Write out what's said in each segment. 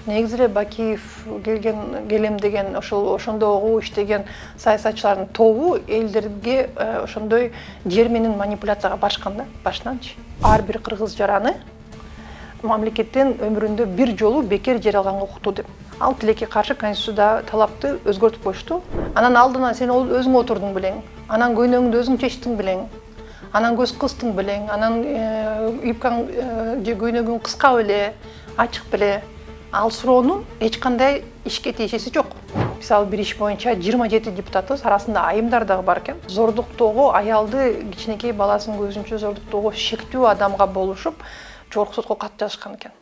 Негизи Бакиев келем деген ошондогу иштеген саясатчылардын тобу элдерге ошондой жер менен манипуляцияга барышкан да башынанчы. Ар бир кыргыз жараны мамлекеттен өмүрүндө бир жолу бекер жер алганга укуктуу деп. Ал тилекке каршы Конституцияда талапты өзгөртүп коюшту. Анан алдынан сен өзүң отурдуң белең, анан көйнөгүңдү өзүң чечтиң белең, анан көз кыстың белең, анан юбкаң же көйнөгүң кыска беле, ачык беле. Ал суроонун эч кандай ишке тиешеси жок. Мисалы бир иш боюнча 27 депутатыбыз арасында айымдар дагы бар экен. Зордуктоого аялды кичинекей баласын көзүнчө зордуктоого шектүү адамга болушуп, жогорку сотко кат жазышкан экен.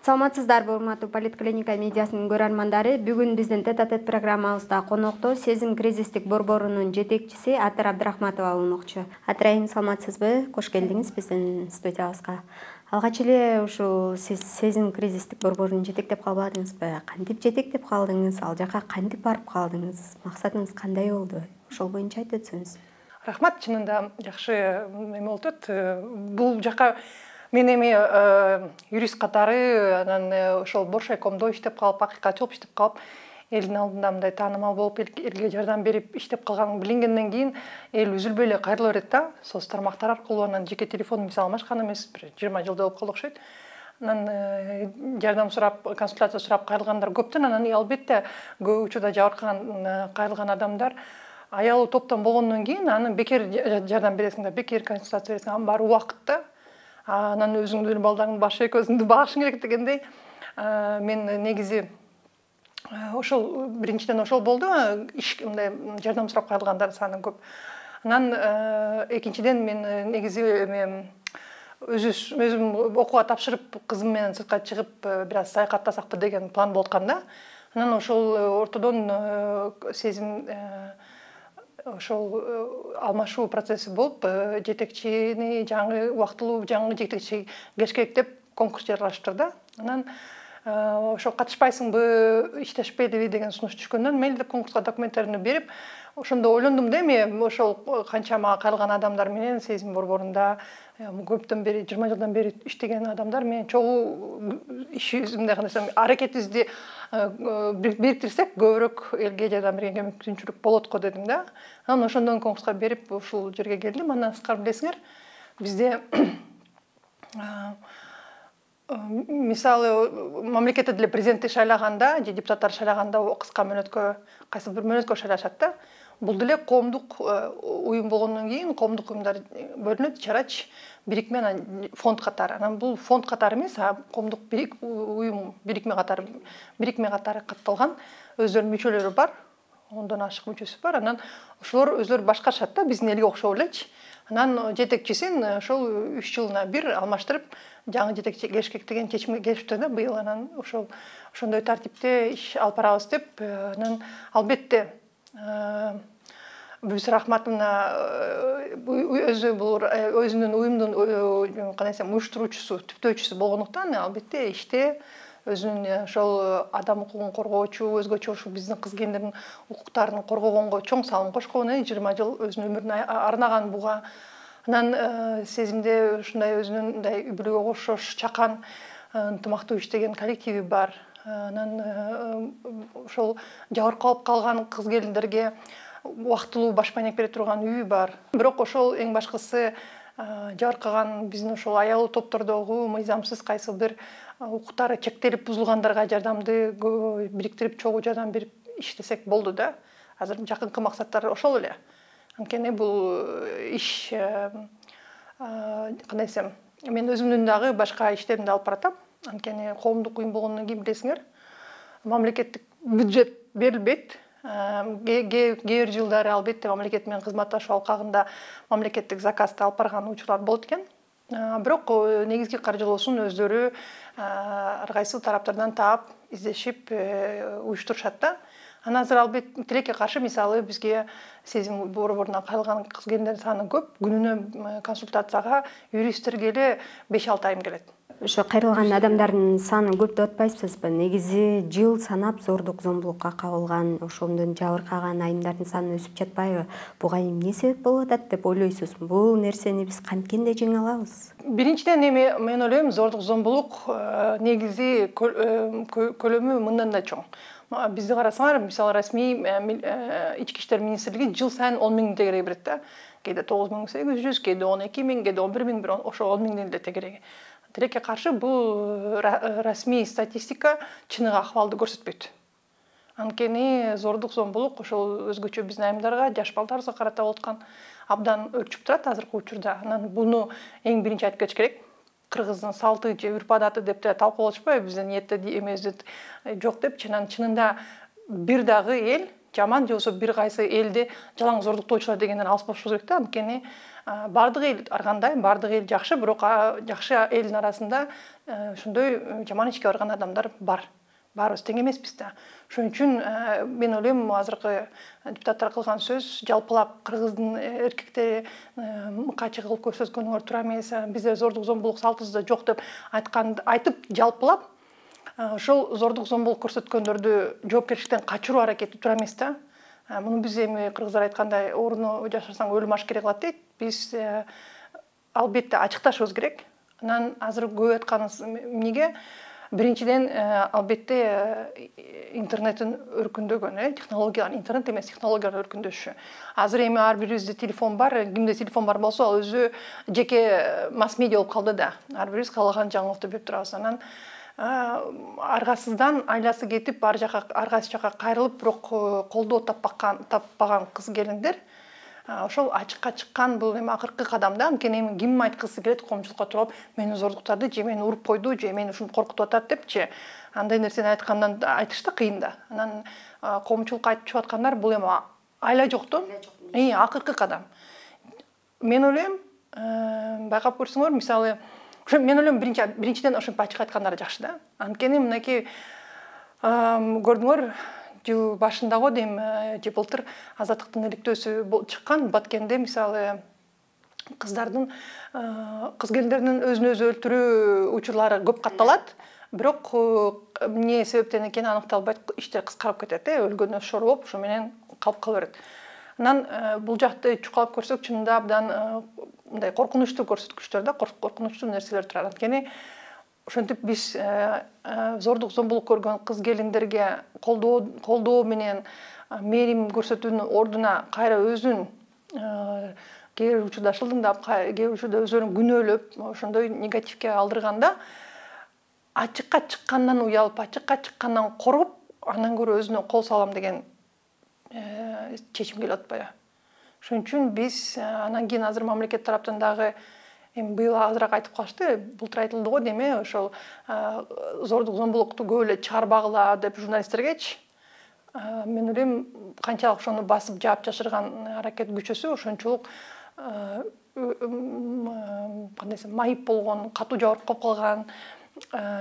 Саламатсыздарбы, урматтуу Политклиника медиасынын көрөрмандары. Бүгүн биздин тет-а-тет программабызда конокто сезим кризистик борборунун жетекчиси Атыр Абдрахматова болмокчу. Атырайым, саламатсызбы? Кош келдиңиз биздин студиябызга. Алгач эле ушу сиз сезим кризистик борборун жетектеп калбадыңызбы? Кантип жетектеп калдыңыз? Ал жака кантип барып калдыңыз? Максатыңыз кандай болду? Ошол боюнча айтып өтсөңүз. Рахмат, чынында жакшы эме болуп атат. Бул жака мен эми юрист катары анан ошол Боршайкомдо иштеп калып, акыйкатчы болуп иштеп калып, элдин алдында мындай таанымал болуп, элге жардам берип иштеп калганым билингенден кийин эл үзүлбөй эле кайрыла берет да. Соц тармактар аркылуу анан жеке телефонум мисалы алмашкан эмес, бир 20 жылдай болуп калды окшойт. Анан жардам сурап, консультация сурап кайрылгандар көптөн, анан албетте көп учурда жабыркаган кайрылган адамдар аялуу топтон болгондон кийин аны бекер жардам бересиң да, бекер консультация бересиң, анын баары убакыт да. Анан өзүңдүн балдарыңдын башы көзүңдү багышың керек дегендей. Мен негизи ошол биринчиден ошол болду, мындай жардам сурап кайрылгандар саны көп. Анан экинчиден мен негизи өзүм окууга тапшырып, кызым менен сыртка чыгып, бир аз саякаттасакпы деген план болуп аткан да. Анан ошол ортодон сезим ошол алмашуу процесси болуп, жетекчини жаңы убактылуу жаңы жетекчи келиш керек деп конкурс жарыялашыптыр да. Анан ошол катышпайсыңбы, иштешпейдиби деген сунуш түшкөндөн мен эле конкурска документтеримди берип, ошондо ойлондум да эми ошол канча мага кайрылган адамдар менен сезим борборунда көптөн бери 20 жылдан бери иштеген адамдар менен чогуу ишибизди кандай десем, аракетибизди бириктирсек көбүрөөк элге жардам бергенге мүмкүнчүлүк болот го дедим да. Анан ошондон конкурска берип ушул жерге келдим. Андан сырткары билесиңер, бизде мисалы мамлекетте деле президентти шайлаганда же депутаттар шайлаганда кыска мөөнөткө, кайсы бир мөөнөткө шайлашат да. Бул деле коомдук уюм болгондон кийин коомдук уюмдар бөлүнөт, чарач, бирикме, анан фонд катары. Анан бул фонд катары эмес, коомдук уюм бирикме катары катталган, өздөрүнүн мүчөлөрү бар, 10дон ашык мүчөсү бар. Анан ошолор өздөрү башкарышат да, биздин элге окшоп элечи. Анан жетекчисин ошол 3 жылына бир алмаштырып, жаңы жетекчи келиш керек деген чечимге келишиптир да быйыл. Анан ошондой тартипте иш алып барабыз деп, анан албетте Бүс Рахматовна өзү бул өзүнүн уюмдун кандай десем уюштуруучусу, түптөөчүсү болгондуктан албетте иште өзүнүн ошол адам укугун коргоочу, өзгөчө ушул биздин кыз келиндердин укуктарын коргогонго чоң салым кошкон, 20 жыл өзүнүн өмүрүн арнаган буга. Анан сезимде ушундай өзүнүн мындай үй-бүлөгө кошош чакан ынтымактуу иштеген коллективи бар. Анан ошол жабыркап калган кыз келиндерге убактылуу баш байнек бере турган үйү бар. Бирок ошол эң башкысы жабыркаган биздин ошол аялуу топтордогу мыйзамсыз кайсы бир укуктары чектелип бузулгандарга жардамды бириктирип, чогуу жардам берип иштесек болду да. Азыр жакынкы максаттар ошол эле. Анткени бул иш кандай десем, мен өзүмдүн дагы башка иштеримди алып баратам. Анткени коомдук уюм болгондон кийин билесиңер, мамлекеттик бюджет берилбейт. Кээ бир жылдары албетте мамлекет менен кызматташуу алкагында мамлекеттик заказды алып барган учурлар болот экен. Бирок негизги каржылоосун өздөрү ар кайсы тараптардан таап, издешип уюштурушат да. Анан азыр албетте тилекке каршы мисалы бизге сезим борборунан кайрылган кыз келиндердин саны көп. Күнүнө консультацияга юристтер эле 5-6 айым келет. Ошо кайрылган адамдардын саны көп деп атпайсызбы? Негизи жыл санап зордук зомбулукка кабылган, ошондон жабыркаган айымдардын саны өсүп жатпайбы? Буга эмне себеп болуп атат деп ойлойсуз? Бул нерсени биз канткен жеңе алабыз? Биринчиден мен ойлойм, зордук зомбулук негизи көлөмү мындан да чоң. Бизди карасаңар, мисалы расмий ички иштер министрлиги жыл сайын 10 000 тегереги берет да. Кээде 9800, кээде 12 000, кээде 11 000, ошо 10 000 эле тегереги. Тилекке каршы бул расмий статистика чыныгы акыбалды көрсөтпөйт. Анткени зордук зомбулук ошол өзгөчө биздин айымдарга, жаш балдарыбызга карата болуп аткан абдан өрчүп турат азыркы учурда. Анан буну эң биринчи айтып кетиш керек. Кыргыздын салты же үрп адаты деп талкуулашпайбы, биздин ниетте эмебизде жок депчи. Анан чынында бир дагы эл жаман же болбосо бир кайсы элди жалаң зордуктоочулар дегенден алыс болушубуз керек да. Анткени бардык эл ар кандай, бардык эл жакшы, бирок жакшы элдин арасында ошондой жаман ишке барган адамдар бар. Баарыбыз тең эмеспиз да. Ошон үчүн мен ойлойм, азыркы депутаттар кылган сөз жалпылап кыргыздын эркектери мыкачы кылып көрсөткөнүңөр туура эмес, бизде зордук зомбулук салтыбызда жок деп айтып жалпылап ошол зордук зомбулук көрсөткөндөрдү жоопкерчиликтен качыруу аракети туура эмес да. Муну биз эми кыргыздар айткандай орну жашасаң өлүм ашкере кылат дейт. Биз албетте ачыкташыбыз керек. Анан азыр көп айтканыбыз эмнеге? Биринчиден албетте интернеттин өркүндөгөнү, технологиялар, интернет эмес, технологиялар өркүндөшү. Азыр эми ар бирибизде телефон бар, кимде телефон бар болсо, ал өзү жеке масс-медиа болуп калды да. Ар бирибиз каалаган жаңылыкты берип турабыз. Анан аргасыздан айласы кетип, ар кайсы жака кайрылып, бирок колдоо таппаган кыз келиндер ошол ачыкка чыккан бул эми акыркы кадам да. Анткени эми ким айткысы келет коомчулукка туруп, мени зордуктады же мени уруп койду же мени ушинтип коркутуп атат депчи. Андай нерсени айткандан айтыш да кыйын да. Анан коомчулукка айтып чыгып аткандар бул эми айла жоктун акыркы кадам. Мен ойлойм, байкап көрсөңөр, мисалы мен ойлойм, биринчиден ошентип ачык айткандары жакшы да. Анткени мынакей көрдүңөр, жыл башында го дейм, же былтыр Азаттыктын иликтөөсү чыккан Баткенде, мисалы кыз келиндердин өзүн өзү өлтүрүү учурлары көп катталат, бирок эмне себептен экени аныкталбайт, иштер кыскарып кетет, өлгөнү шорлоп, ошо менен калып кала берет. Анан бул жакты чукалап көрсөк, чынында абдан мындай коркунучтуу көрсөткүчтөр да, коркунучтуу нерселер турат. Анткени ошентип биз зордук зомбулук көргөн кыз келиндерге колдоо менен мээрим көрсөтүүнүн ордуна кайра өзүн кээ бир учурда шылдыңдап, кээ бир учурда өздөрүн күнөөлөп, ошондой негативге алдырганда ачыкка чыккандан уялып, ачыкка чыккандан коркуп, андан көрө өзүнө кол салам деген чечим келип атпайбы? Ошон үчүн биз анан кийин азыр мамлекет тараптан дагы эми быйыл азыраак айтып калышты, былтыр айтылды го деме, ошол зордук зомбулукту көп эле чыгарбагыла деп журналисттергечи. Мен ойлойм, канчалык ошону басып жаап жашырган аракет күчөсү, ошончолук кандай десем, майып болгон, катуу жабыркап калган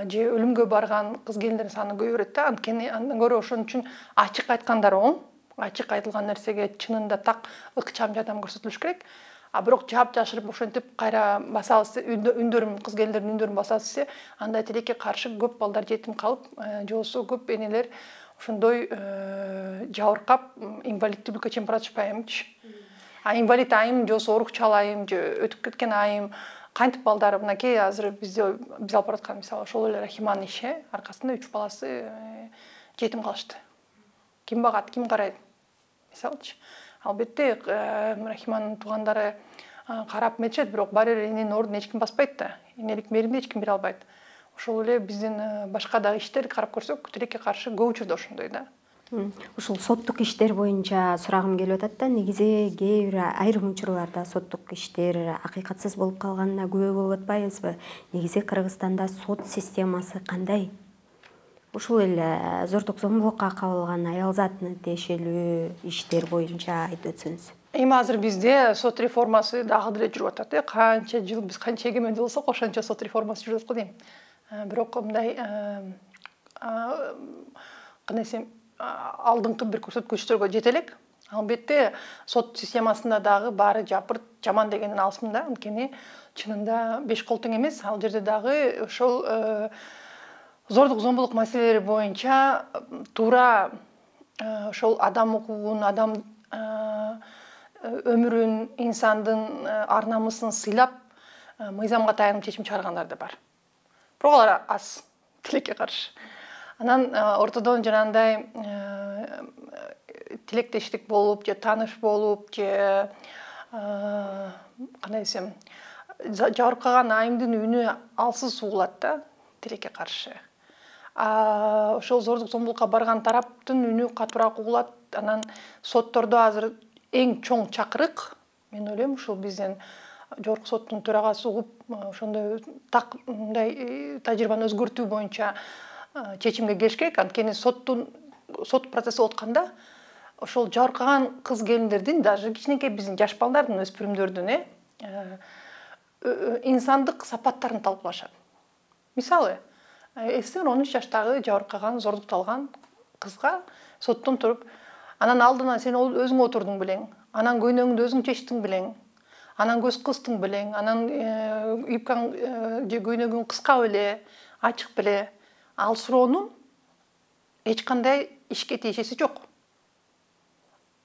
же өлүмгө барган кыз келиндердин саны көбөйө берет да. Анткени андан көрө ошон үчүн ачык айткандар оң, ачык айтылган нерсеге чынында так ыкчам жардам көрсөтүлүш керек. Бирок жаап жашырып ошентип кайра басабыз, үндөрүн, кыз келиндердин үндөрүн басабыз десе, андай тилекке каршы көп балдар жетим калып, же болбосо көп энелер ошондой жабыркап, инвалидтүүлүккө чейин баратышпайбычы. Инвалид айым, же болбосо орукчал айым, же өтүп кеткен айым, кантип балдар мынакей азыр биз алып бараткан мисалы ошол эле Рахиманын иши аркасында 3 баласы жетим калышты. Ким багат, ким карайт? Мисалычы. Албетте Рахиманын туугандары карап метишет, бирок баары бир эненин ордун эч ким баспайт да. Энелик мээримди эч ким бере албайт. Ошол эле биздин башка дагы иштер карап көрсөк, тилекке каршы көп учурда ошондой да. Ушул соттук иштер боюнча сурагым келип атат да. Негизи кээ бир айрым учурларда соттук иштер акыйкатсыз болуп калганына күбө болуп атпайбызбы? Негизи Кыргызстанда сот системасы кандай? Ушул эле зордук зомбулукка кабылган аял затына тиешелүү иштер боюнча айтып өтсөңүз. Эми азыр бизде сот реформасы дагы деле жүрүп атат. Канча жыл биз канча эгемендүү болсок, ошончо сот реформасы жүрүп атат го дейм. Бирок мындай кандай десем, алдыңкы бир көрсөткүчтөргө жете элек. Албетте сот системасында дагы баары жапырт жаман дегенден алысмын да, анткени чынында беш кол тең эмес. Ал жерде дагы ошол зордук зомбулук маселелери боюнча туура ошол адам укугун, адам өмүрүн, инсандын ар намысын сыйлап мыйзамга таянып чечим чыгаргандар да бар. Бирок алар аз тилекке каршы. Анан ортодон жанагындай тилектештик болуп же тааныш болуп же кандай десем, жабыркаган айымдын үнү алсыз угулат да тилекке каршы. Ошол зордук зомбулукка барган тараптын үнү катуураак угулат. Анан соттордо азыр эң чоң чакырык, мен ойлойм, ушул биздин жогорку соттун төрагасы угуп, ошондой мындай тажрыйбаны өзгөртүү боюнча чечимге келиш керек. Анткени сот процесси болуп атканда ошол жабыркаган кыз келиндердин, даже кичинекей биздин жаш балдардын, өспүрүмдөрдүн инсандык сапаттарын талкуулашат. Мисалы, эсиңер 13 жаштагы жабыркаган, зордукталган кызга соттон туруп, анан алдына сен өзүң отурдуң белең, анан көйнөгүңдү өзүң чечтиң белең, анан көз кыстың белең, анан юбкаң же көйнөгүң кыска беле, ачык беле. Ал суроонун эч кандай ишке тиешеси жок.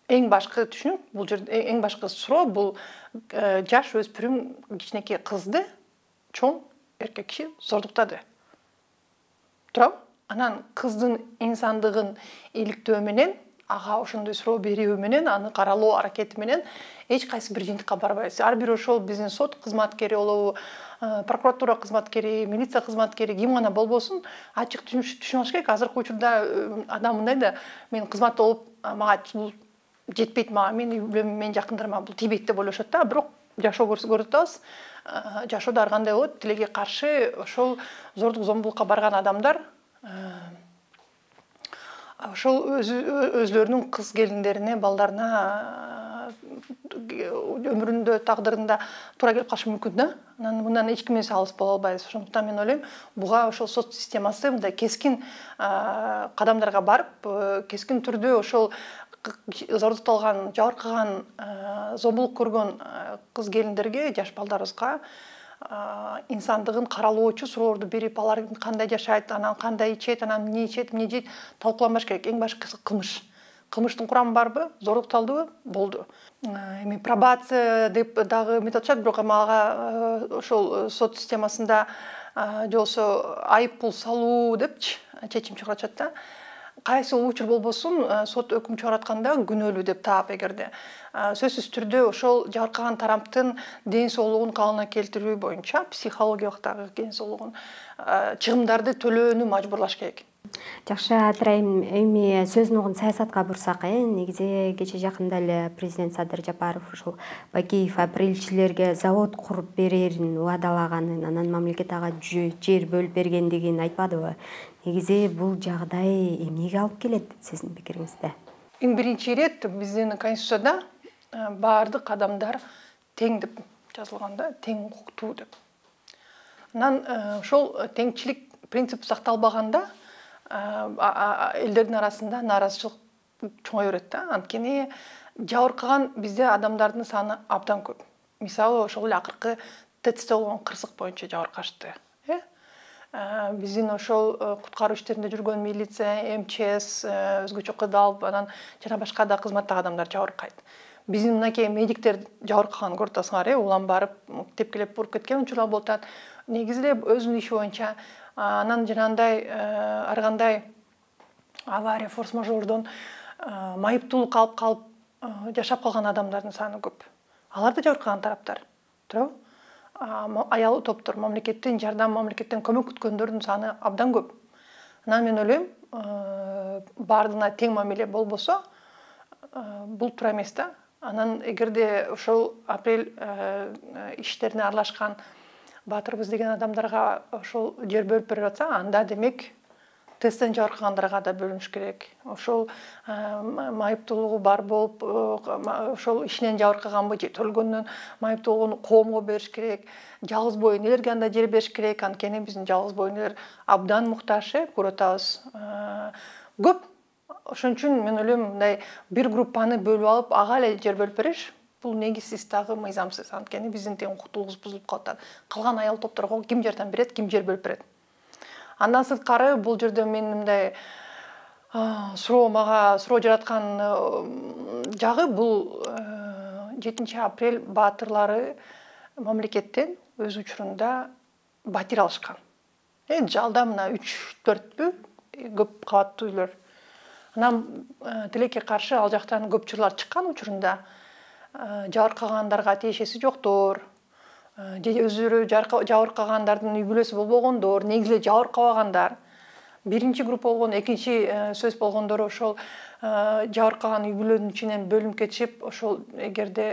Эң башкы түшүнүк, бул жерде эң башкы суроо бул жаш өспүрүм кичинекей кызды чоң эркек киши зордуктады. Туурабы? Анан кыздын инсандыгын иликтөө менен, ага ошондой суроо берүү менен, аны каралоо аракети менен эч кайсы бир жыйынтыкка барбайбыз. Ар бир ошол биздин сот кызматкери болобу, прокуратура кызматкери, милиция кызматкери, ким гана болбосун, ачык түшүнүп алыш керек. Азыркы учурда адам мындай да, мен кызматта болуп, мага бул жетпейт, мен жакындарыма бул тийбейт деп ойлошот да. Бирок жашоо көрүп атабыз. Жашоодо ар кандай болот, тилекке каршы ошол зордук зомбулукка барган адамдар ошол өзлөрүнүн кыз келиндерине, балдарына өмүрүндө, тагдырында туура келип калышы мүмкүн да. Анан мындан эч кимибиз алыс боло албайбыз. Ошондуктан мен ойлойм, буга ошол сот системасы мындай кескин кадамдарга барып, кескин түрдө ошол зордукталган, жабыркаган, зомбулук көргөн кыз келиндерге, жаш балдарыбызга инсандыгын каралоочу суроолорду берип, алар кандай жашайт, анан кандай ичет, анан эмне ичет, эмне жейт талкууланбаш керек. Эң башкысы кылмыш. Кылмыштын курамы барбы, зордукталдыбы, болду. Эми пробация деп дагы метод атышат, бирок ага ошол сот системасында же болбосо айып пул салуу депчи чечим чыгарышат да. Кайсы учур болбосун, сот өкүм чыгаратканда күнөөлүү деп таап, эгерде сөзсүз түрдө ошол жабыркаган тараптын ден соолугун калыбына келтирүү боюнча, психологиялык дагы ден соолугун чыгымдарды төлөөнү мажбурлаш керек. Жакшы, Атырайым, эми сөзүн угун саясатка бурсак, негизи кече жакында эле президент Садыр Жапаров ушул Бакиев апрелчилерге завод куруп берерин убадалаганын, анан мамлекет ага жер бөлүп бергендигин айтпадыбы? Негизи бул жагдай эмнеге алып келет сиздин пикириңизде? Эң биринчи ирет биздин Конституцияда баардык адамдар тең деп жазылган да, тең укуктуу деп. Анан ошол теңчилик принципи сакталбаганда элдердин арасында нааразычылык чоңое берет да. Анткени жабыркаган бизде адамдардын саны абдан көп. Мисалы, ошол эле акыркы ТЭЦте болгон кырсык боюнча жабыркашты. Биздин ошол куткаруу иштеринде жүргөн милиция, МЧС, өзгөчө кыдалып, анан жана башка да кызматтагы адамдар жабыркайт. Биздин мынакей медиктер жабыркаганын көрүп атасыңар, улам барып, тепкилеп уруп кеткен учурлар болуп атат. Негизи эле өзүнүн иши боюнча, анан жанагындай ар кандай авария, форс-мажордон майыптуулук алып калып жашап калган адамдардын саны көп. Алар да жабыркаган тараптар. Туурабы? Аялы топтор, мамлекеттен жардам, мамлекеттен көмөк күткөндөрдүн саны абдан көп. Анан мен ойлойм, баардыгына тең мамиле болбосо, бул туура эмес да. Анан эгерде ошол апрель иштерине аралашкан Батырбыз деген адамдарга ошол жер бөлүп берип атса, анда демек ТЭЦтен жабыркагандарга да бөлүнүш керек. Ошол майыптуулугу бар болуп, ошол ишинен жабыркаганбы же төлгөндөн майыптуулугун коомго бериш керек. Жалгыз бой энелерге анда жер бериш керек. Анткени биздин жалгыз бой энелер абдан муктаж, көрүп атабыз. Көп ошон үчүн мен ойлойм мындай бир группаны бөлүп алып ага эле жер бөлүп бериш бул негизсиз дагы мыйзамсыз. Анткени биздин тең укуктуулугубуз бузулуп калып атат. Калган аял топторго ким жардам берет, ким жер бөлүп берет. Андан сырткары бул жерде мен мындай суроо жараткан жагы бул 7 апрель баатырлары мамлекеттен өз учурунда батир алышкан. Жалда мына 3-4 көп кабаттуу үйлөр. Анан тилекке каршы ал жактан көп чырлар чыккан учурунда жабыркагандарга тиешеси жоктор, же өздөрү жабыркагандардын үй бүлөсү болбогондор, негизи жабыркабагандар. Биринчи группа болгон, экинчи сөз болгондор ошол жабыркаган үй бүлөнүн ичинен бөлүнүп кетишип, ошол эгерде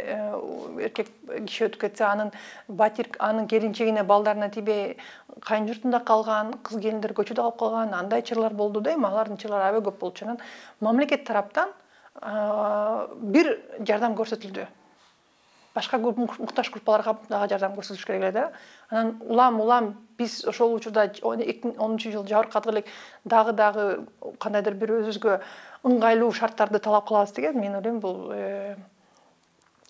эркек киши өтүп кетсе, анын батир анын келинчегине, балдарына тийбей кайын журтунда калган, кыз келиндер көчөдө калып калган, андай чырлар болду да эми, алардын чырлары аябай көп болчу. Анан мамлекет тараптан бир жардам көрсөтүлдү. Башка муктаж группаларга дагы жардам көрсөтүш керек эле да. Анан улам биз ошол учурда 2010 жабыркадык элек дагы кандайдыр бир өзүбүзгө ыңгайлуу шарттарды талап кылабыз деген мен ойлойм бул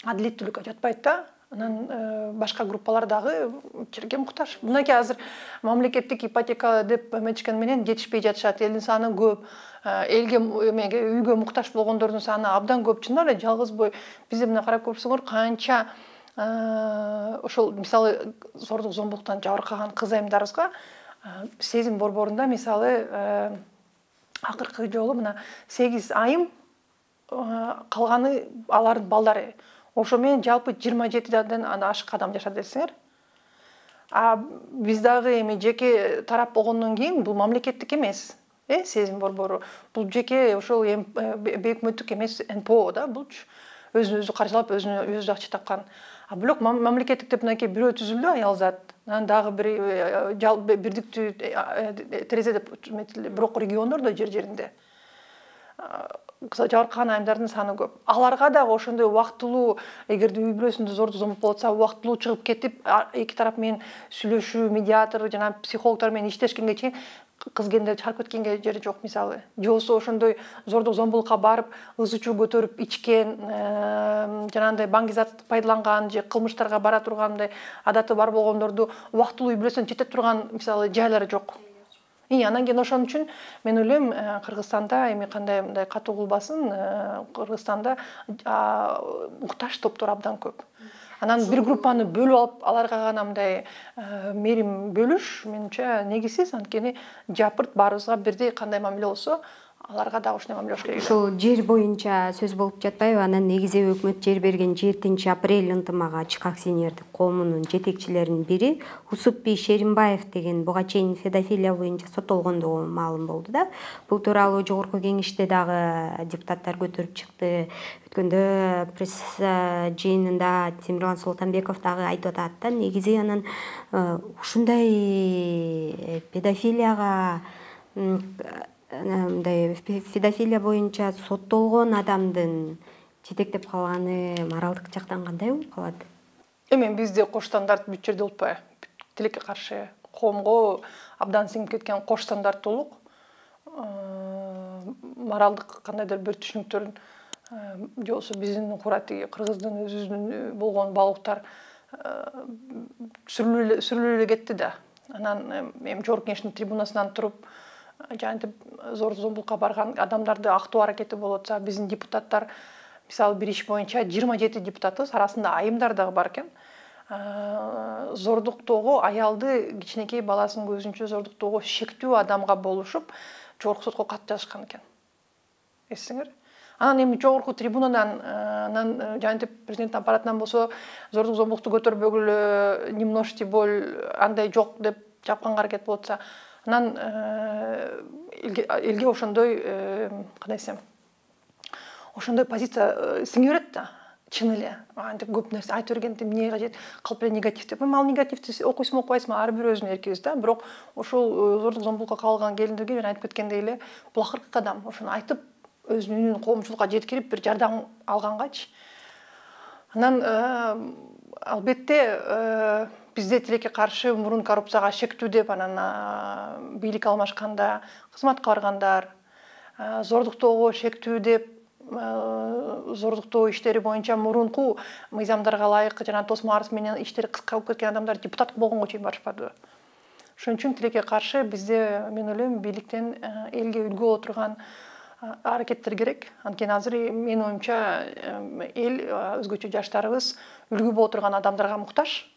адилеттүүлүккө жатпайт да. Анан башка группалар дагы жерге муктаж. Мынакей азыр мамлекеттик ипотека деп эметишкен менен жетишпей жатышат. Элдин саны көп. Элге үйгө муктаж болгондордун саны абдан көп. Чындап эле жалгыз бой бизде мына карап көрсөңөр канча ошол мисалы зордук зомбулуктан жабыркаган кыз айымдарыбызга сезим борборунда мисалы акыркы жолу мына 8 айым калганы алардын балдары. Ошо менен жалпы 27 ашык адам жашады десеңер. Биз дагы эми жеке тарап болгондон кийин бул мамлекеттик эмес. Сезим борбору. Бул жеке ошол бейөкмөттүк эмес НПО да, булчу. Өзүн-өзү каржылап, өзү акча тапкан. Бирок мамлекеттик деп мынакей бирөө түзүлдү, аялзат. Анан дагы бирдиктүү терезе деп бирок региондордо жер-жеринде жабыркаган айымдардын саны көп. Аларга дагы ошондой убактылуу, эгерде үй бүлөсүндө зордук зомбулук болуп атса, убактылуу чыгып кетип, эки тарап менен сүйлөшүү, медиатор жана психологдор менен иштешкенге чейин кыз келиндерди чыгарып кеткенге жери жок мисалы. Же болбосо ошондой зордук зомбулукка барып, ызы чуу көтөрүп ичкен, жанагындай баңгизат пайдаланган же кылмыштарга бара тургандай адаты бар болгондорду убактылуу үй бүлөсүнөн четтеп турган мисалы жайлар жок. Анан кийин ошон үчүн мен ойлойм Кыргызстанда эми кандай мындай катуу кылбасын, Кыргызстанда муктаж топтор абдан көп. Анан бир группаны бөлүп алып, аларга гана мындай мерим бөлүш менимче негизсиз, анткени жапырт баарыбызга бирдей кандай мамиле болсо, аларга да ошондой мамиле болуш керек. Ушул жер боюнча сөз болуп жатпайбы? Анан негизи өкмөт жер берген 7 апрель ынтымагы ачык акционердик коомунун жетекчилеринин бири Усупбий Шеримбаев деген буга чейин педофилия боюнча соттолгондугу маалым болду да. Бул тууралуу жогорку кеңеште дагы депутаттар көтөрүп чыкты. Өткөндө пресс жыйынында Темирлан Султанбеков дагы айтып атат да. Негизи анан ушундай педофилияга мындай педофилия боюнча соттолгон адамдын жетектеп калганы моралдык жактан кандай болуп калат? Эми бизде кош стандарт бүт жерде болуппайбы? Тилекке каршы коомго абдан сиңип кеткен кош стандарттуулук моралдык кандайдыр бир түшүнүктөрүн же болбосо биздин курати кыргыздын өзүбүздүн болгон баалуулуктар сүрүлүп эле кетти да. Анан эми жогорку кеңештин трибунасынан туруп жанагынтип зордук зомбулукка барган адамдарды актоо аракети болуп атса, биздин депутаттар мисалы бир иш боюнча 27 депутатыбыз, арасында айымдар дагы бар экен. Зордуктоого аялды кичинекей баласын көзүнчө зордуктоого шектүү адамга болушуп, жогорку сотко кат жазышкан экен. Эсиңер? Анан эми жогорку трибунадан анан жанагынтип президенттин аппаратынан болсо зордук зомбулукту көтөрбөгүлө, не множь тем более андай жок деп жапканга аракет болуп атса, анан элге ошондой кандай десем, ошондой позиция сиңе берет да, чын эле. Антип көп нерсе айтып бергенде эмне кажет, калп эле негатив деп. Ал негативди окуйсуңбу окубайсыңбы, ар бир өзүнүн эркибиз да. Бирок ошол зордук зомбулукка калган келиндерге мен айтып кеткендей эле, бул акыркы кадам. Ошону айтып, өзүнүн үнүн коомчулукка жеткирип бир жардам алгангачы. Анан албетте бизде тилекке каршы мурун коррупцияга шектүү деп анан бийлик алмашканда, кызматка баргандар, зордуктоого шектүү деп зордуктоо иштери боюнча мурунку мыйзамдарга ылайык жана тосмо арыз менен иштери кыскартылып кеткен адамдар депутат болгонго чейин барышпадыбы. Ошон үчүн тилекке каршы бизде мен ойлойм бийликтен элге үлгү боло турган аракеттер керек. Анткени азыр менин оюмча эл өзгөчө жаштарыбыз үлгү боло турган адамдарга муктаж.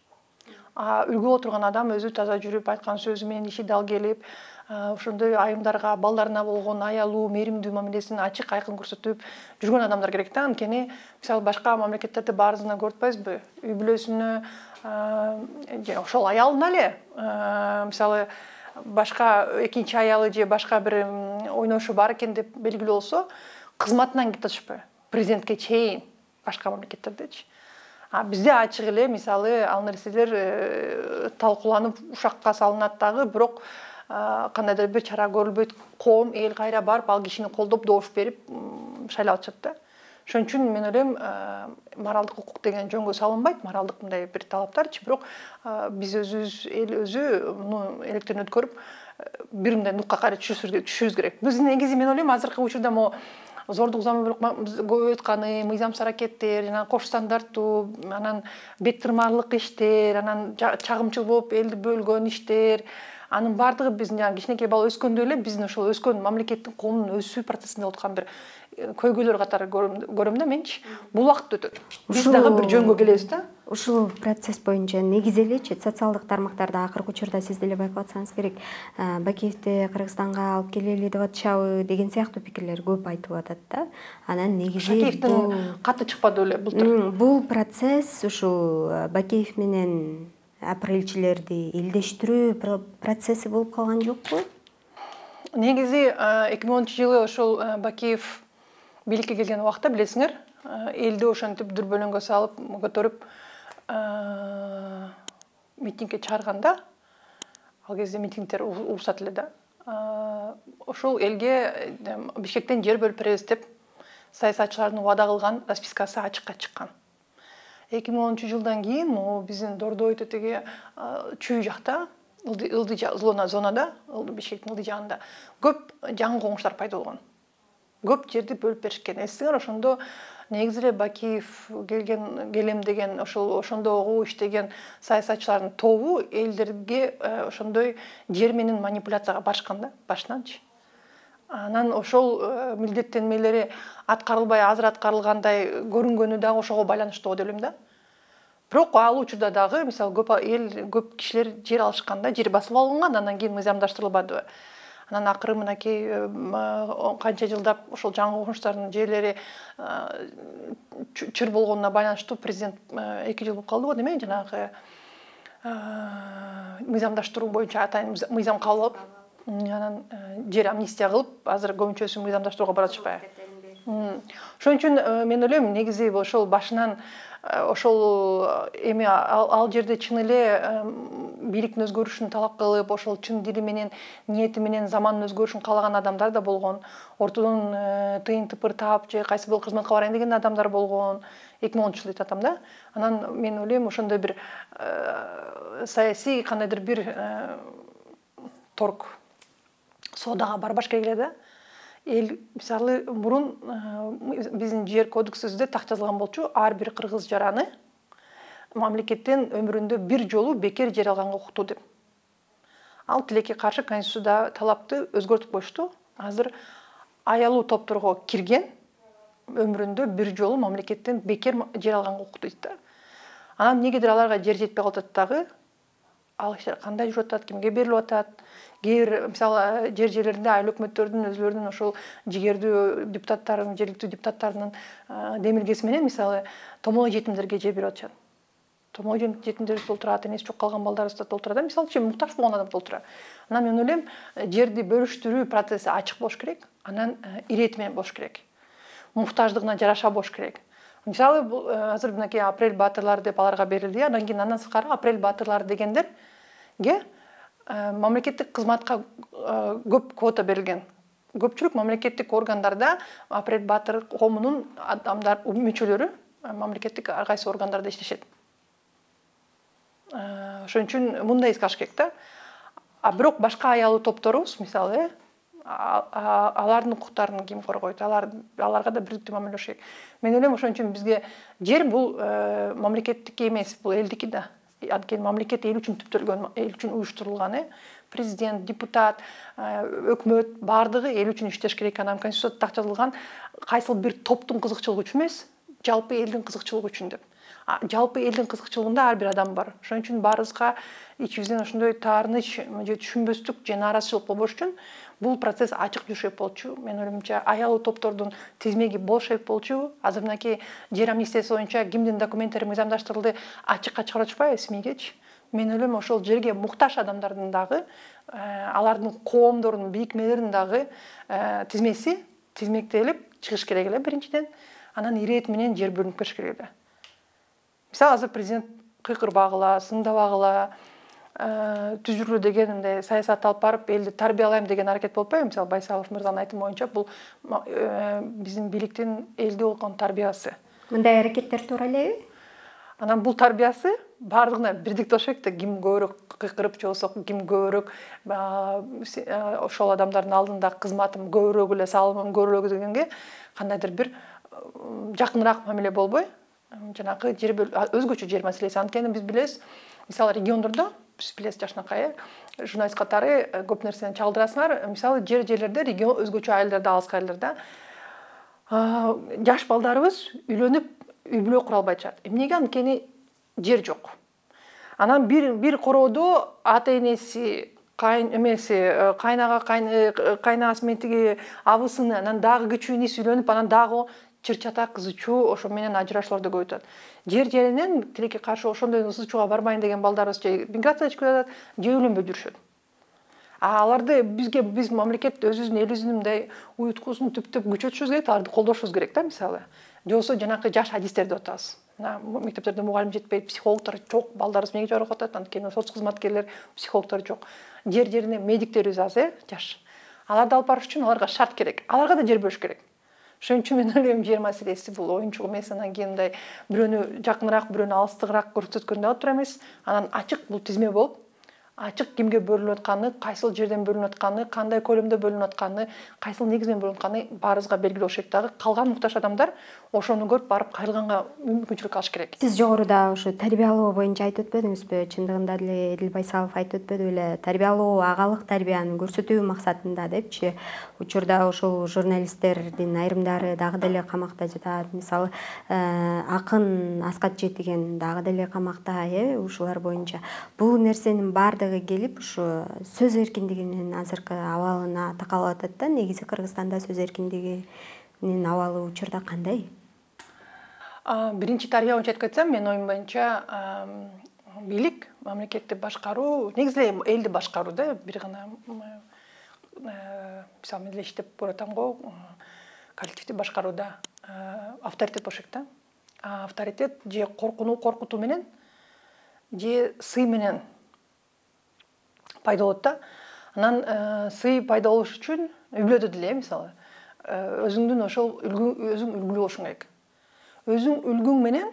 Үлгү боло турган адам өзү таза жүрүп, айткан сөзү менен иши дал келип, ошондой айымдарга, балдарына болгон аялуу, мээримдүү мамилесин ачык айкын көрсөтүп жүргөн адамдар керек да. Анткени мисалы башка мамлекеттерде баарыбыздан көрүп атпайбызбы? Үй бүлөсүнө ошол аялына эле мисалы башка экинчи аялы же башка бир ойношу бар экен деп белгилүү болсо, кызматынан кете атышпайбы? Президентке чейин башка мамлекеттердечи. Бизде ачык эле мисалы ал нерселер талкууланып ушакка салынат дагы, бирок кандайдыр бир чара көрүлбөйт. Коом эл кайра барып ал кишини колдоп, добуш берип шайлап атышат да. Ошон үчүн мен ойлойм, моралдык укук деген жөнгө салынбайт, моралдык мындай бир талаптарчы, бирок биз өзүбүз эл өзү муну электен өткөрүп бир мындай нукка кайра түшүшүбүз керек. Биз негизи мен ойлойм азыркы учурда могу зордук зомбулук көбөйүп атканы, мыйзамсыз аракеттер, жана кош стандарттуу, анан бет тырмарлык иштер, анан чагымчыл болуп элди бөлгөн иштер, анын баардыгы биздин жана кичинекей бала өскөндө эле биздин ошол өскөн мамлекеттин коомдун өсүү процессинде болуп аткан бир көйгөйлөр катары көрөм да менчи. Бул убакыт өтөт. Биз дагы бир жөнгө келебиз да. Ушул процесс боюнча негизи элечи социалдык тармактарда акыркы учурда сиз деле байкап атсаңыз керек, Бакиевди Кыргызстанга алып келели деп атышабы деген сыяктуу пикирлер көп айтылып атат да. Анан негизи Бакиевдин каты чыкпады беле былтыр. Бул процесс ушул Бакиев менен апрелчилерди элдештирүү процесси болуп калган жокпу? Негизи 2010-жылы ошол Бакиев бийликке келген убакта билесиңер, элди ошентип дүрбөлөңгө салып, көтөрүп митингге чыгарганда, ал кезде митингдер уруксат эле да. Ошол элге Бишкектен жер бөлүп беребиз деп саясатчылардын убада кылган распискасы ачыкка чыккан. 2010-жылдан кийин биздин Дордой тетеги чүй жакта, ылдый зонада, Бишкектин ылдый жагында көп жаңы коңуштар пайда болгон. Көп жерди бөлүп беришкен. Эсиңер, ошондо негизи эле Бакиев келем деген ошондогу иштеген саясатчылардын тобу элдерге ошондой жер менен манипуляцияга барышкан да, башынанчы. Анан ошол милдеттенмелери аткарылбай, азыр аткарылгандай көрүнгөнү дагы ошого байланыштуу деп ойлойм да. Бирок ал учурда дагы мисалы көп кишилер жер алышкан да, жер басып алынган, андан кийин мыйзамдаштырылбадыбы. Анан акыры мынакей канча жылдап ошол жаңы коңуштардын жерлери чыр болгонуна байланыштуу президент 2 жыл болуп калды го, деме, жанагы мыйзамдаштыруу боюнча атайын мыйзам кабыл алып, анан жер амнистия кылып, азыр көбүнчөсү мыйзамдаштырууга бара атышпайбы. Ошон үчүн мен ойлойм, негизи ошол башынан ошол эми ал жерде чын эле бийликтин өзгөрүшүн талап кылып, ошол чын дили менен, ниети менен замандын өзгөрүшүн каалаган адамдар да болгон. Ортодон тыйын тыпыр таап же кайсы бир кызматка барайын деген адамдар болгон. 2010-жылы деп атам да. Анан мен ойлойм, ошондой бир саясий кандайдыр бир торг соодага барбаш керек эле да. Эл мисалы мурун биздин жер кодексибизде так жазылган болчу, ар бир кыргыз жараны мамлекеттен өмүрүндө бир жолу бекер жер алганга укуктуу деп. Ал тилекке каршы Конституцияда талапты өзгөртүп коюшту. Азыр аялуу топторго кирген өмүрүндө бир жолу мамлекеттен бекер жер алганга укуктуу дейт да. Анан эмнегедир аларга жер жетпей калат дагы, ал иштер кандай жүрүп атат, кимге берилип атат? Кээ мисалы жерлеринде айыл өкмөттөрдүн өзлөрүнүн ошол жигердүү депутаттарынын, жергиликтүү депутаттарынын демилгеси менен мисалы томоо жетимдерге жер берип атышат. Томоо жетимдер толтурат, энеси жок калган балдарыбызды толтурат, мисалы үчүн муктаж болгон адам толтурат. Анан мен ойлойм, жерди бөлүштүрүү процесси ачык болуш керек, анан ирети менен болуш керек. Муктаждыгына жараша болуш керек. Мисалы азыр мынакей апрель баатырлары деп аларга берилди, андан кийин андан сырткары апрель баатырлары дегендерге мамлекеттик кызматка көп квота берилген. Көпчүлүк мамлекеттик органдарда апрель баатыр коомунун адамдар, мүчөлөрү мамлекеттик ар кайсы органдарда иштешет. Ошон үчүн мындай эске алыш керек да. Бирок башка аялуу топторубуз, мисалы, алардын укуктарын ким коргойт, аларга да бирдиктүү мамиле болуш керек. Мен ойлойм, ошон үчүн бизге жер бул мамлекеттики эмес, бул элдики да. Анткени мамлекет эл үчүн түптөлгөн, эл үчүн уюштурулган, президент, депутат, өкмөт баардыгы эл үчүн иштеш керек. Анан конституцияда так жазылган, кайсыл бир топтун кызыкчылыгы үчүн эмес, жалпы элдин кызыкчылыгы үчүн деп. Жалпы элдин кызыкчылыгында ар бир адам бар. Ошон үчүн баарыбызга ичибизден ошондой таарыныч же түшүнбөстүк же нааразычылык болбош үчүн бул процесс ачык жүрүшөк болчу. Мен ойломча, аялуу топтордун тизмеги болшек болчу. Азыр мынакей жер амнистиясы боюнча кимдин документтери мыйзамдаштырылды, ачыкка чыгарып атышпайбы СМИгечи. Мен ойлойм, ошол жерге муктаж адамдардын дагы, алардын коомдордун, бирикмелеринин дагы тизмеси тизмектелип чыгыш керек эле биринчиден. Анан ирет менен жер бөлүнүп кетиш керек эле. Мисалы, азыр президент кыйкырбагыла, сындабагыла, түзүлүү деген мындай саясат алып барып, элди тарбиялайм деген аракет болуп атпайбы? Мисалы, Байсалов мырзанын айтымы боюнча, бул биздин бийликтин элди болгон тарбиясы. Мындай аракеттер туура элеби? Анан бул тарбиясы баардыгына бирдиктүү болуш керек да, ким көбүрөөк кыйкырып же болсо ким көбүрөөк ошол адамдардын алдында кызматым көбүрөөк эле, салымым көбүрөөк дегенге кандайдыр бир жакыныраак мамиле болбой, жанагы жер өзгөчө жер маселеси. Анткени биз билебиз, мисалы региондордо, биз билебиз жашынакай, журналист катары көп нерсени чагдырасыңар. Мисалы, жерлерде регион өзгөчө айылдарда, алыскы айылдарда жаш балдарыбыз үйлөнүп үй бүлө кура албайчат. Эмнеге? Анткени жер жок. Анан бир короодо ата энеси, кайнага кайнагасы менен тиги абысыны, анан дагы кичүү иниси үйлөнүп, анан дагы чыр-чата кызычуу, ошо менен ажырашуулар да көп өтөт. Жер жеринен тилекке каршы ошондой ысычууга барбайын деген балдарыбыз же миграция чыгып атат, же үйлөнбөй жүрүшөт. Аларды биз мамлекет өзүбүздүн элибиздин мындай уюткусун түптөп күчөтүшүбүз керек, аларды колдошубуз керек да, мисалы. Же болсо жанакы жаш адистерди атабыз. Мектептерде мугалим жетпейт, психологдор жок, балдарыбыз эмнеге жогору окуп атат? Анткени соц кызматкерлер, психологдор жок. Жер жерине медиктерибиз аз, жаш. Аларды алып барыш үчүн аларга шарт керек. Аларга да жер бөлүш керек. Ошон үчүн мен ойлойм, жер маселеси бул оюнчук эмес, анан кийин мындай бирөөнү жакыныраак, бирөөнү алыстыгыраак көрсөткөн дагы туура эмес. Анан ачык бул тизме болуп, ачык кимге бөлүнүп атканы, кайсыл жерден бөлүнүп атканы, кандай көлөмдө бөлүнүп атканы, кайсыл негиз менен бөлүнүп атканы баарыбызга белгилүү болуш керек. Дагы калган муктаж адамдар ошону көрүп барып кайрылганга мүмкүнчүлүк алыш керек. Сиз жогоруда ошо тарбиялоо боюнча айтып өтпөдүңүзбү? Чындыгында деле Эдил Байсалов айтып өтпөдү беле? Тарбиялоо агалык тарбияны көрсөтүү максатында депчи. Учурда ошол журналисттердин айрымдары дагы деле камакта жатат. Мисалы, акын Аскат Жетиген дагы деле камакта, ушулар боюнча. Бул нерсенин баардыгы келип ушу сөз эркиндигинин азыркы абалына такалып атат да. Негизи Кыргызстанда сөз эркиндигинин абалы учурда кандай? Биринчи тарбия боюнча айтып кетсем, мен оюм боюнча бийлик, мамлекетти башкаруу, негизи элди башкаруу да, бир гана мисалы мен деле иштеп баратам го, коллективди башкарууда авторитет болуш керек да. Авторитет же коркутуу менен, же сый менен пайда болот да. Анан сый пайда болуш үчүн үй бүлөдө деле, мисалы, өзүңдүн ошол өзүң үлгүлүү болушуң керек. Өзүң үлгүң менен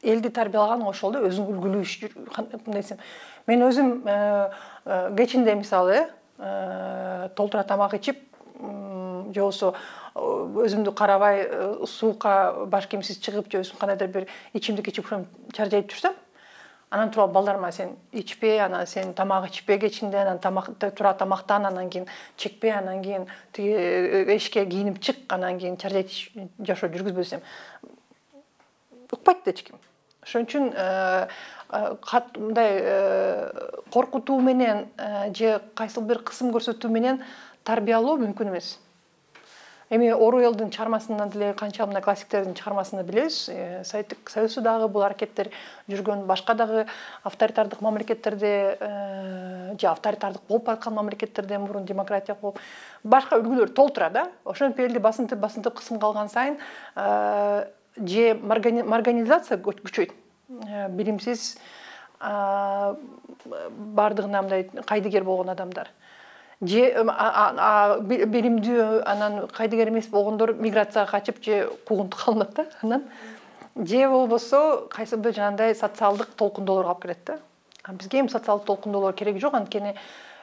элди тарбиялаган ошол да, өзүң үлгүлүү иш жүрүп. Мен өзүм кечинде мисалы толтура тамак ичип, же болсо өзүмдү карабай суукка баш кийимсиз чыгып, же өзүм кандайдыр бир ичимдик ичип чаржайып жүрсөм, анан туруп балдарыма сен ичпе, анан сен тамак ичпе кечинде, анан тура тамактан, анан кийин чекпе, анан кийин тиги эшикке кийинип чык, анан кийин чаржайтып жашоо жүргүзбө десем, укпайт да эч ким. Ошон үчүн мындай коркутуу менен же кайсыл бир кысым көрсөтүү менен тарбиялоо мүмкүн эмес. Эми Оруэллдин чыгармасынан деле, канча мына классиктердин чыгармасында билебиз, Советтик Союзда дагы бул аракеттер жүргөн, башка дагы авторитардык мамлекеттерде, же авторитардык болуп аткан мамлекеттерден мурун демократия болуп, башка үлгүлөр толтура да. Ошентип элди басынтып кысымга алган сайын же марганизация күчөйт. Билимсиз бардыгына мындай кайдыгер болгон адамдар. Же билимдүү, анан кайдыгер эмес болгондор миграцияга качып же куугунтук калынат да. Анан же болбосо кайсы жанагындай социалдык толкундоолорго алып келет да. Бизге эми социалдык толкундоолор кереги жок, анткени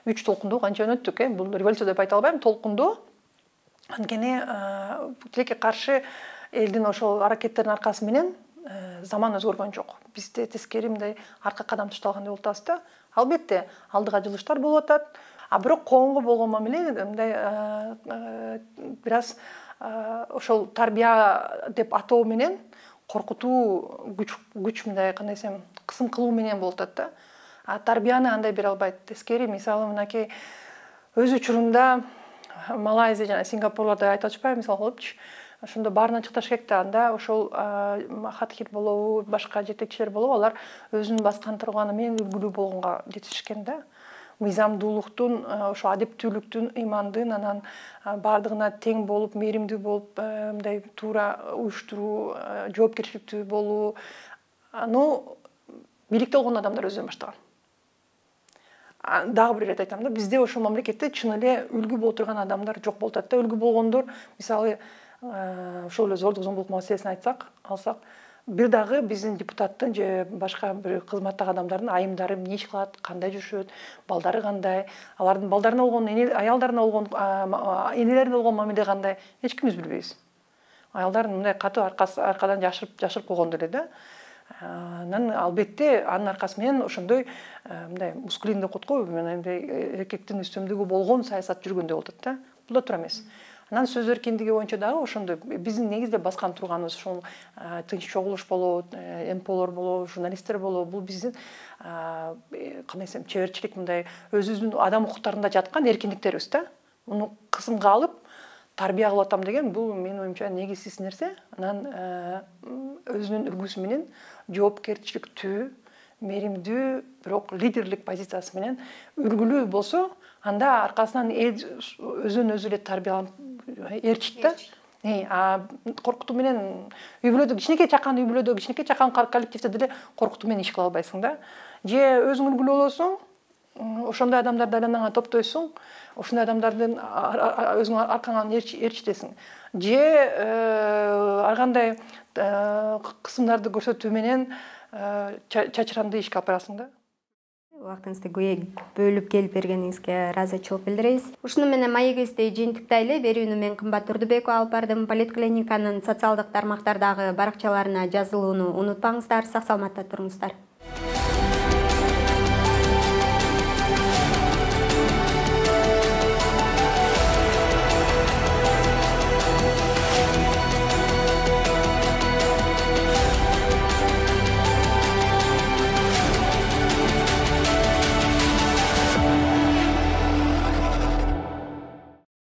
3 толкундуу канча өнөттүк, бул революция деп айта албайм, толкундуу. Анткени тилекке каршы элдин ошол аракеттеринин аркасы менен заман өзгөргөн жок. Бизде тескери мындай арка кадам ташталгандай болуп атабыз да. Албетте, алдыга жылыштар болуп атат. А бирок коомго болгон мамиле мындай бир аз ошол тарбия деп атоо менен коркутуу, күч мындай кандай десем, кысым кылуу менен болуп атат да. А тарбияны андай бере албайт. Тескери, мисалы, мынакей өз учурунда Малайзия жана Сингапурларда айтып атышпайбы, мисалы кылыпчы. Ошондо баарынан чыкташ керек да, анда ошол Махатхир болобу, башка жетекчилер болобу, алар өзүн баскан турганы менен үлгүлүү болгонго жетишкен да. Мыйзамдуулуктун, ошо адептүүлүктүн, имандын, анан баардыгына тең болуп, мээримдүү болуп, мындай туура уюштуруу, жоопкерчиликтүү болуу. Бийликте болгон адамдар өзүнөн баштаган. Дагы бир ирет айтам да, бизде ошол мамлекетте чын эле үлгү боло турган адамдар жок болуп атат да. Үлгү болгондор, мисалы, ошол эле зордук зомбулук маселесин алсак, бир дагы биздин депутаттын же башка бир кызматтагы адамдардын айымдары эмне иш кылат, кандай жүрүшөт, балдары кандай, алардын балдарына болгон, аялдарына болгон, энелерине болгон мамиле кандай, эч кимибиз билбейбиз. Аялдар мындай катуу аркадан жашырып койгондо эле да. Анан албетте анын аркасы менен ошондой мындай мускулин деп коет го, мындай эркектин үстөмдүгү болгон саясат жүргөндөй болуп атат да. Бул да туура эмес. Анан сөз эркиндиги боюнча дагы ошондой биздин негизде баскан турганыбыз ушул тынч чогулуш болобу, МПолор болобу, журналисттер болобу, бул биздин кандай десем, чеберчилик, мындай өзүбүздүн адам укуктарында жаткан эркиндиктерибиз да. Муну кысымга алып тарбия кылып атам деген бул менин оюмча негизсиз нерсе. Анан өзүнүн үлгүсү менен жоопкерчиликтүү, мээримдүү, бирок лидерлик позициясы менен үлгүлүү болсо, анда аркасынан эл өзүн өзү эле тарбияланып ээрчит да. Коркутуу менен үй бүлөдө кичинекей чакан коллективде деле коркутуу менен иш кыла албайсың да. Же өзүң үлгүлүү болосуң, ошондой адамдарды айланаңа топтойсуң, ошондой адамдардын өзүң аркаңан ээрчитесиң. Же ар кандай кысымдарды көрсөтүү менен чачыранды ишке алып барасың да. Убактыңызды бөлүп келип бергениңизге ыраазычылык билдиребиз. Ушуну менен маегибизди жыйынтыктайлы. Берүүнү мен Кымбат Турдубекова алып бардым. Поликлиниканын социалдык тармактардагы баракчаларына жазылууну унутпаңыздар. Сак саламатта туруңуздар.